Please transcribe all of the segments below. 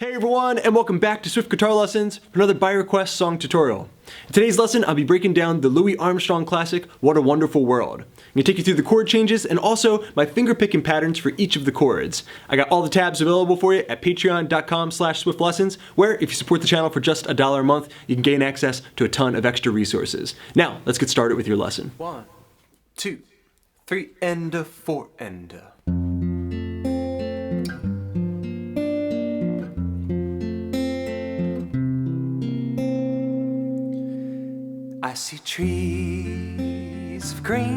Hey everyone, and welcome back to Swift Guitar Lessons for another by request song tutorial. In today's lesson, I'll be breaking down the Louis Armstrong classic, What a Wonderful World. I'm going to take you through the chord changes and also my finger picking patterns for each of the chords. I got all the tabs available for you at patreon.com/swiftlessons, where if you support the channel for just $1 a month, you can gain access to a ton of extra resources. Now, let's get started with your lesson. 1, 2, 3, and a 4 and a. I see trees of green,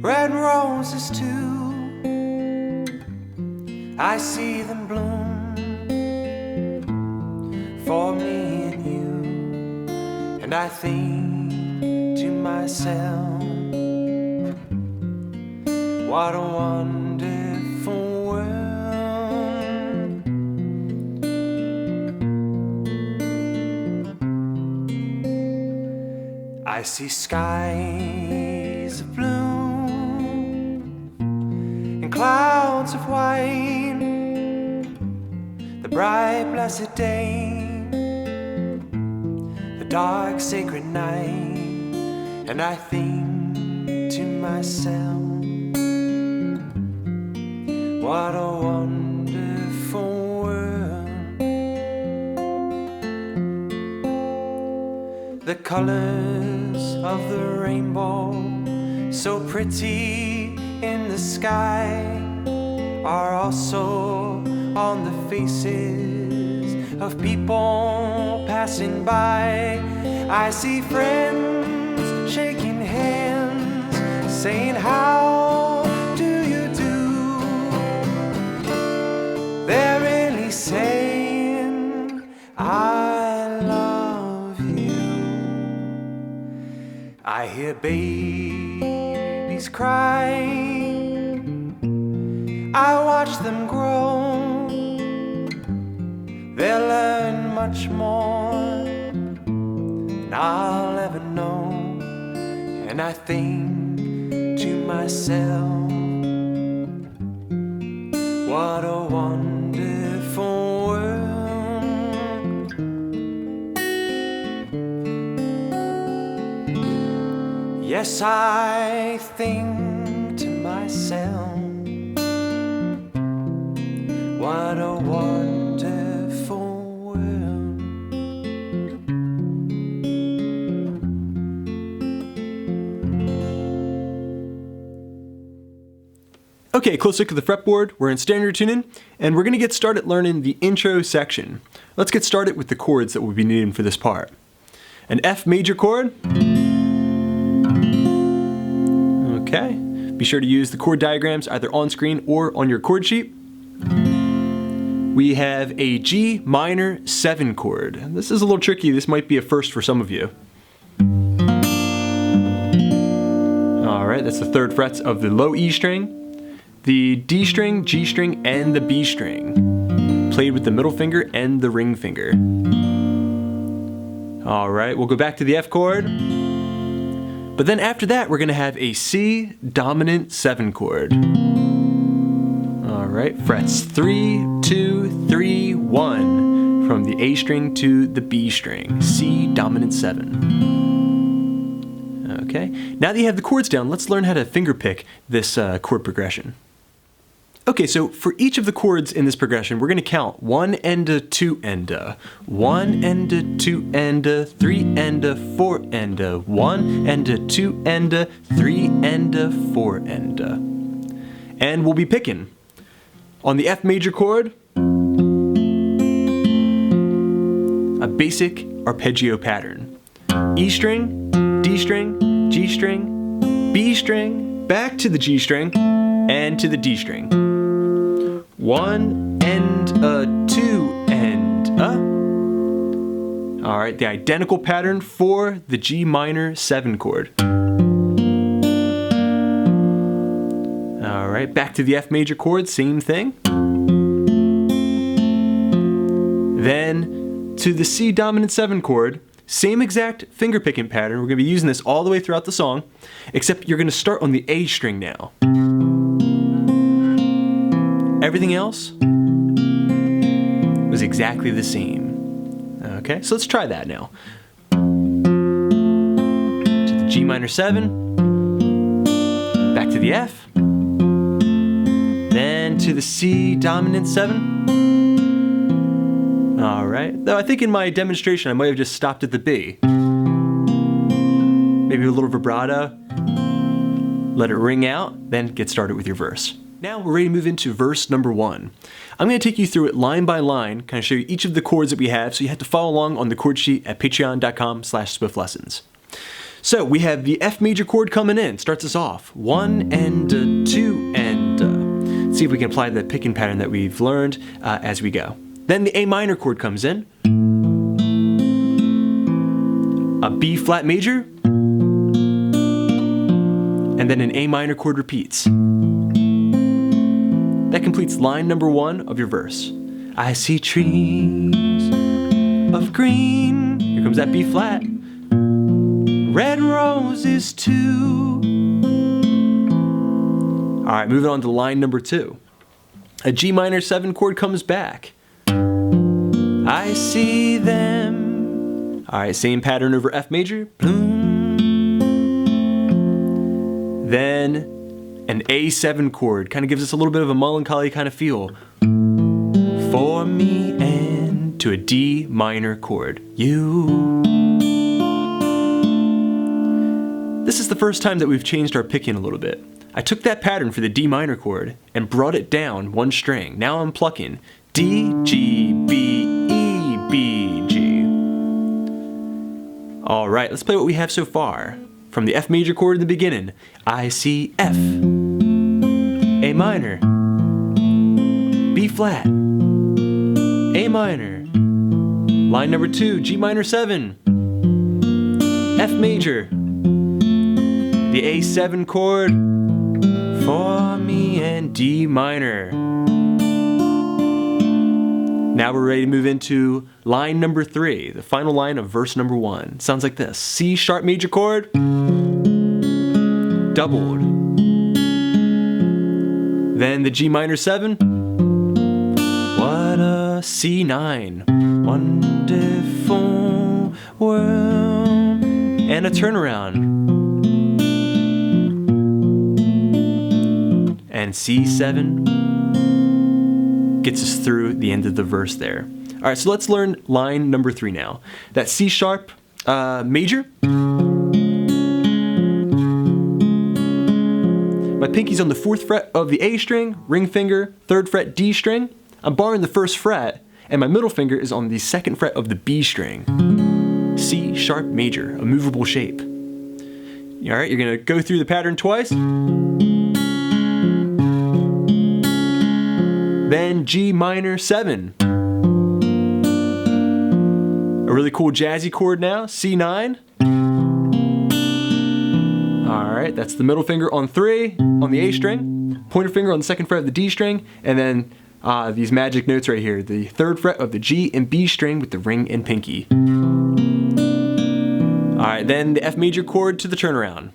red roses too. I see them bloom for me and you, and I think to myself, what a wonderful world. I see skies of blue and clouds of white, the bright blessed day, the dark sacred night, and I think to myself, what a wonderful world. The colors of the rainbow, so pretty in the sky, are also on the faces of people passing by. I see friends shaking hands, saying, how do you do? They're really saying, I love you. I hear babies cry, I watch them grow. They'll learn much more than I'll ever know, and I think to myself, what a wonderful world. Yes, I think to myself, what a wonderful world. Okay, close look at the fretboard. We're in standard tuning, and we're going to get started learning the intro section. Let's get started with the chords that we'll be needing for this part. An F major chord. Okay, be sure to use the chord diagrams either on screen or on your chord sheet. We have a G minor 7 chord. This is a little tricky. This might be a first for some of you. All right, that's the 3rd frets of the low E string, the D string, G string, and the B string, played with the middle finger and the ring finger. All right, we'll go back to the F chord. But then after that, we're going to have a C dominant 7 chord. All right, frets 3, 2, 3, 1, from the A string to the B string, C dominant 7. Okay, now that you have the chords down, let's learn how to finger pick this chord progression. Okay, so for each of the chords in this progression, we're going to count 1 and a 2 and a, 1 and a 2 and a, 3 and a 4 and a, 1 and a 2 and a, 3 and a 4 and a. And we'll be picking on the F major chord, a basic arpeggio pattern. E string, D string, G string, B string, back to the G string, and to the D string. 1 and a 2 and a. All right, the identical pattern for the G minor 7 chord. All right, back to the F major chord, same thing. Then to the C dominant 7 chord, same exact finger picking pattern. We're going to be using this all the way throughout the song, except you're going to start on the A string now. Everything else was exactly the same. Okay, so let's try that now. To the G minor 7, back to the F, then to the C dominant 7. Alright, though I think in my demonstration I might have just stopped at the B. Maybe a little vibrato, let it ring out, then get started with your verse. Now we're ready to move into verse number 1. I'm going to take you through it line by line, kind of show you each of the chords that we have, so you have to follow along on the chord sheet at patreon.com/swifflessons. So we have the F major chord coming in, starts us off. 1 and 2 and Let's see if we can apply the picking pattern that we've learned as we go. Then the A minor chord comes in, a B flat major, and then an A minor chord repeats. That completes line number 1 of your verse. I see trees of green. Here comes that B flat. Red roses too. Alright, moving on to line number 2. A G minor 7 chord comes back. I see them. Alright, same pattern over F major. Then an A7 chord, kind of gives us a little bit of a melancholy kind of feel. For me and to a D minor chord. You. This is the first time that we've changed our picking a little bit. I took that pattern for the D minor chord and brought it down 1 string. Now I'm plucking D, G, B, E, B, G. Alright, let's play what we have so far. From the F major chord in the beginning, I see F, A minor, B flat, A minor. Line number 2, G minor 7, F major, the A7 chord, for me and D minor. Now we're ready to move into line number 3, the final line of verse number 1. Sounds like this. C sharp major chord, doubled. Then the G minor 7. What a C9. Wonderful world. And a turnaround. And C7 gets us through the end of the verse there. Alright, so let's learn line number 3 now. That C sharp major. My pinky's on the 4th fret of the A string, ring finger, 3rd fret D string. I'm borrowing the 1st fret, and my middle finger is on the 2nd fret of the B string. C sharp major, a movable shape. Alright, you're gonna go through the pattern twice. Then G minor 7. A really cool jazzy chord now, C9. Alright, that's the middle finger on 3 on the A string, pointer finger on the 2nd fret of the D string, and then these magic notes right here, the 3rd fret of the G and B string with the ring and pinky. Alright, then the F major chord to the turnaround.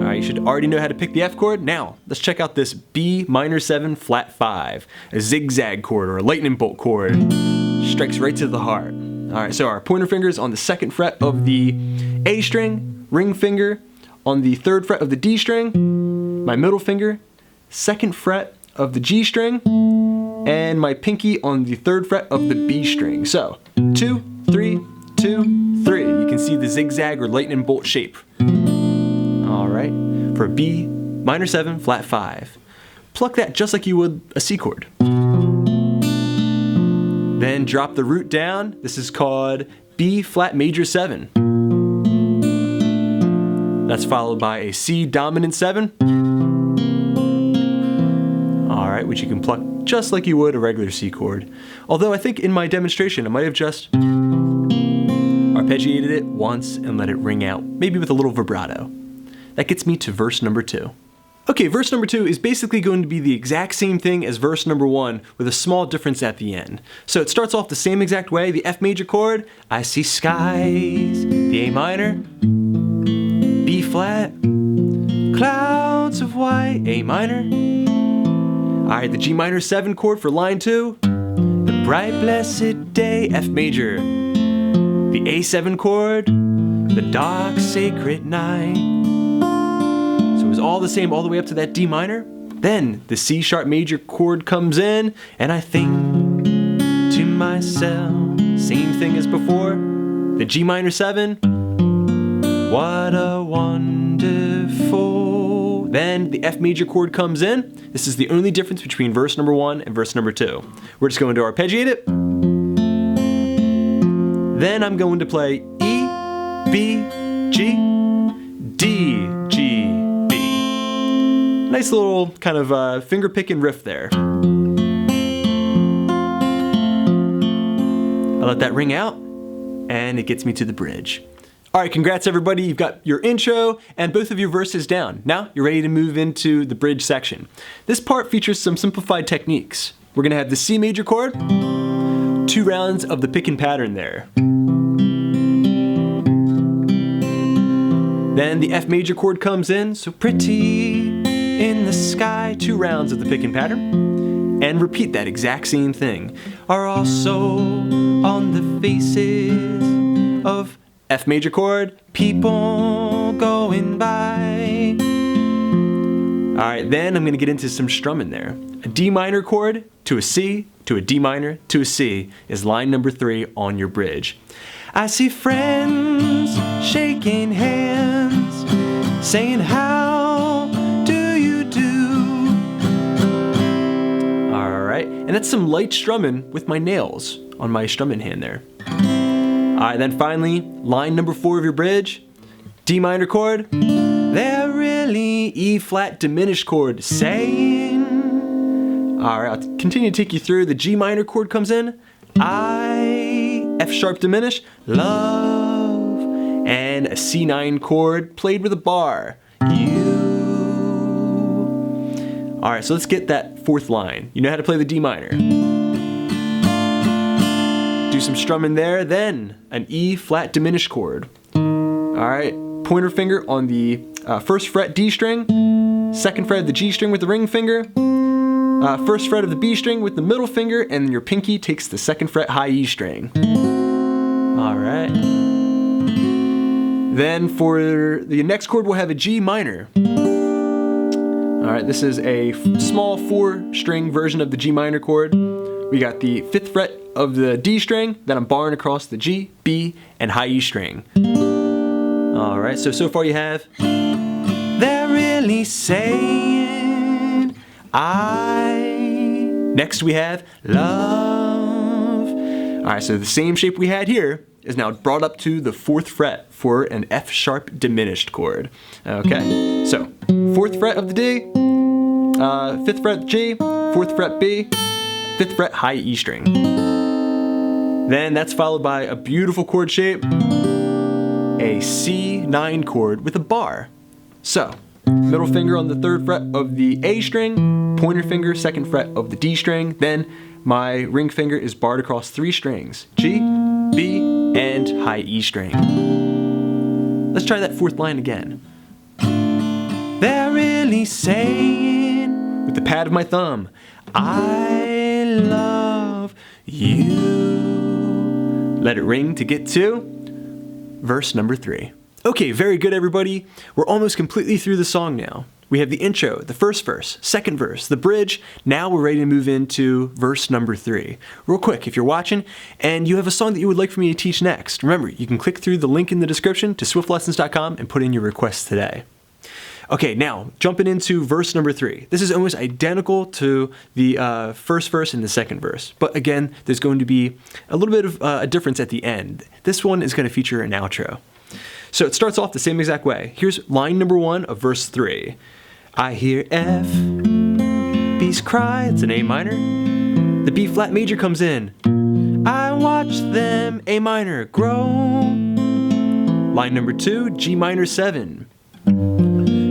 You should already know how to pick the F chord. Now, let's check out this B minor 7 flat 5, a zigzag chord or a lightning bolt chord. Strikes right to the heart. Alright, so our pointer finger is on the 2nd fret of the A string, ring finger on the 3rd fret of the D string, my middle finger, 2nd fret of the G string, and my pinky on the 3rd fret of the B string. So, 2, 3, 2, 3. You can see the zigzag or lightning bolt shape. Alright, for a B minor 7 flat 5. Pluck that just like you would a C chord. Then drop the root down. This is called B flat major 7. That's followed by a C dominant 7. Alright, which you can pluck just like you would a regular C chord. Although I think in my demonstration I might have just arpeggiated it once and let it ring out, maybe with a little vibrato. That gets me to verse number 2. Okay, verse number 2 is basically going to be the exact same thing as verse number 1 with a small difference at the end. So it starts off the same exact way, the F major chord, I see skies, the A minor, B flat, clouds of white, A minor, Alright, the G minor 7 chord for line 2. The bright blessed day, F major. The A7 chord, the dark sacred night. So it was all the same all the way up to that D minor. Then the C sharp major chord comes in, and I think to myself, same thing as before. The G minor 7, what a wonderful. Then the F major chord comes in. This is the only difference between verse number 1 and verse number 2. We're just going to arpeggiate it. Then I'm going to play E, B, G, D, G, B. Nice little kind of finger picking riff there. I let that ring out, and it gets me to the bridge. Alright, congrats everybody, you've got your intro and both of your verses down. Now you're ready to move into the bridge section. This part features some simplified techniques. We're going to have the C major chord, 2 rounds of the picking pattern there. Then the F major chord comes in, so pretty in the sky, 2 rounds of the picking pattern. And repeat that exact same thing. Are also on the faces of F major chord, people going by. Alright, then I'm going to get into some strumming there. A D minor chord to a C, to a D minor, to a C is line number 3 on your bridge. I see friends shaking hands, saying how do you do? Alright, and that's some light strumming with my nails on my strumming hand there. Alright, then finally, line number 4 of your bridge, D minor chord. They're really E flat diminished chord saying. Alright, I'll continue to take you through. The G minor chord comes in, I, F sharp diminished, love, and a C9 chord played with a bar, you. Alright, so let's get that 4th line. You know how to play the D minor. Do some strumming there, then an E flat diminished chord. Alright, pointer finger on the 1st fret D string, 2nd fret of the G string with the ring finger, 1st fret of the B string with the middle finger, and your pinky takes the 2nd fret high E string. Alright. Then for the next chord we'll have a G minor. Alright, this is a small 4-string version of the G minor chord. We got the 5th fret of the D string, then I'm barring across the G, B, and high E string. Alright, so far you have, they're really saying I. Next we have love. Alright, so the same shape we had here is now brought up to the 4th fret for an F sharp diminished chord. Okay, so 4th fret of the D, 5th fret G, 4th fret B, 5th fret high E string. Then that's followed by a beautiful chord shape, a C9 chord with a bar. So, middle finger on the 3rd fret of the A string, pointer finger 2nd fret of the D string, then my ring finger is barred across 3 strings, G, B, and high E string. Let's try that 4th line again. They're really saying, with the pad of my thumb, I love you. Let it ring to get to verse number 3. Okay, very good everybody. We're almost completely through the song now. We have the intro, the 1st verse, 2nd verse, the bridge. Now we're ready to move into verse number 3. Real quick, if you're watching and you have a song that you would like for me to teach next, remember, you can click through the link in the description to swiftlessons.com and put in your request today. Okay, now jumping into verse number 3. This is almost identical to the 1st verse and the 2nd verse. But again, there's going to be a little bit of a difference at the end. This one is going to feature an outro. So it starts off the same exact way. Here's line number 1 of verse 3. I hear F, B's cry, it's an A minor. The B flat major comes in. I watch them, A minor, grow. Line number 2, G minor 7.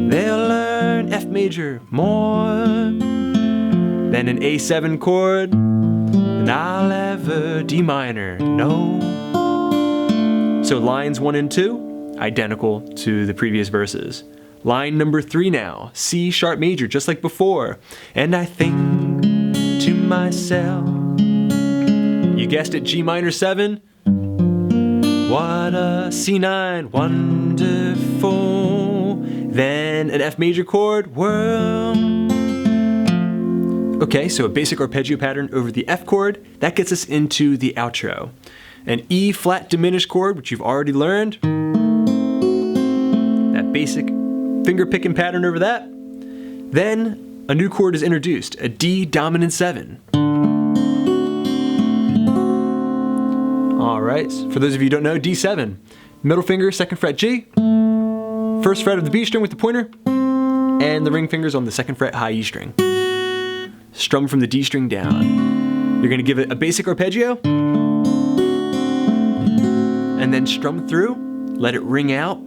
They'll learn F major more than an A7 chord, and I'll ever D minor know. So lines 1 and 2, identical to the previous verses. Line number 3 now, C sharp major, just like before. And I think myself. You guessed it, G minor 7. What a C9, wonderful. Then an F major chord, world. Okay, so a basic arpeggio pattern over the F chord. That gets us into the outro. An E flat diminished chord, which you've already learned. That basic finger picking pattern over that. Then a new chord is introduced, a D dominant 7. All right, for those of you who don't know, D7. Middle finger, 2nd fret G. 1st fret of the B string with the pointer. And the ring finger's on the 2nd fret high E string. Strum from the D string down. You're gonna give it a basic arpeggio. And then strum through, let it ring out.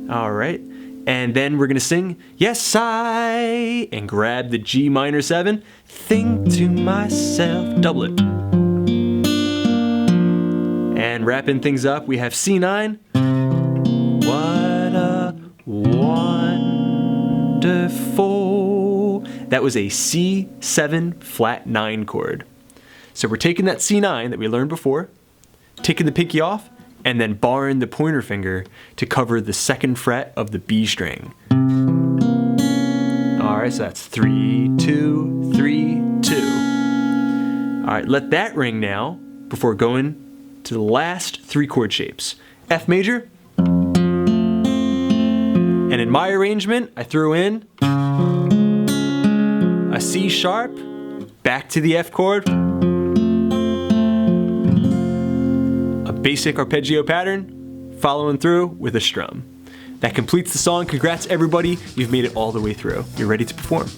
All right. And then we're gonna sing, yes, I, and grab the G minor 7, think to myself, double it. And wrapping things up, we have C9. What a wonderful. That was a C7 flat 9 chord. So we're taking that C9 that we learned before, taking the pinky off, and then barring the pointer finger to cover the 2nd fret of the B string. All right, so that's 3, 2, 3, 2. All right, let that ring now before going to the last 3 chord shapes. F major, and in my arrangement, I threw in a C sharp, back to the F chord, basic arpeggio pattern, following through with a strum. That completes the song. Congrats everybody, you've made it all the way through. You're ready to perform.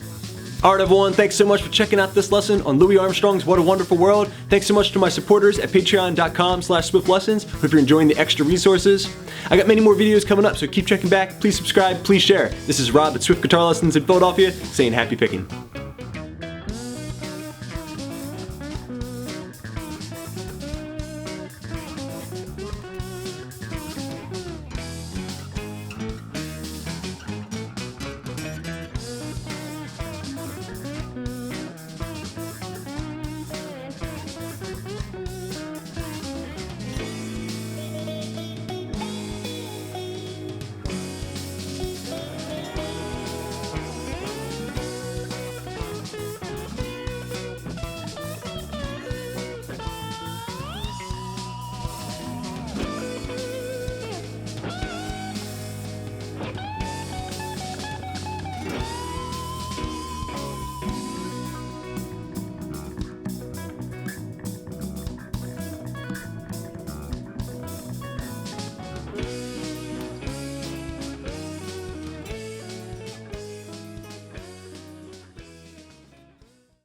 Alright everyone, thanks so much for checking out this lesson on Louis Armstrong's What a Wonderful World. Thanks so much to my supporters at patreon.com/swiftlessons. Hope you're enjoying the extra resources. I got many more videos coming up, so keep checking back. Please subscribe, please share. This is Rob at Swift Guitar Lessons in Philadelphia, saying happy picking.